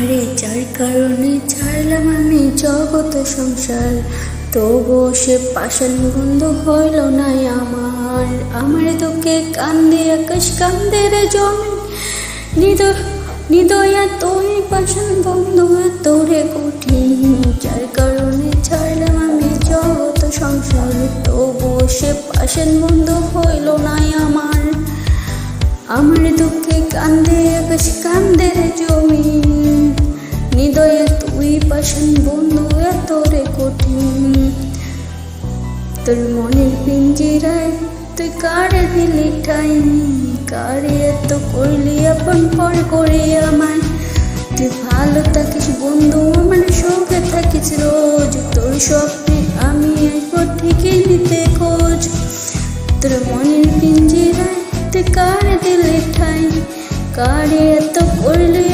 তোমারে যার কারণে ছাড়লাম আমি জগত সংসার, তবু সে পাষাণ বন্ধু হইল না আমার। আমার দুঃখে কান্দে আকাশ কান্দে রে জমি, নিদয়া তুই পাষাণ বন্ধু তোরে কঠিন। যার কারণে ছাড়লাম আমি জগত সংসার, তবু সে পাষাণ বন্ধু হইল না আমার। আমার দুঃখে কান্দে আকাশ কান্দে রে জমি, নিদয়া তুই পাষাণ বন্ধু তোরে কঠিন। তোর মনের পিঞ্জিরায় তুই কারে দিলি ঠাই, কারে এত করলি আপন পর করে আমায়। তুই ভালো থাকিস বন্ধু আমার সঙ্গে থাকিস রোজ, তোর স্বপ্নে আমি আসবো ঠিকই নিতে খোঁজ। তোর মনের পিঞ্জিরায় তুই কারে দিলি ঠাই, কারে এত করলি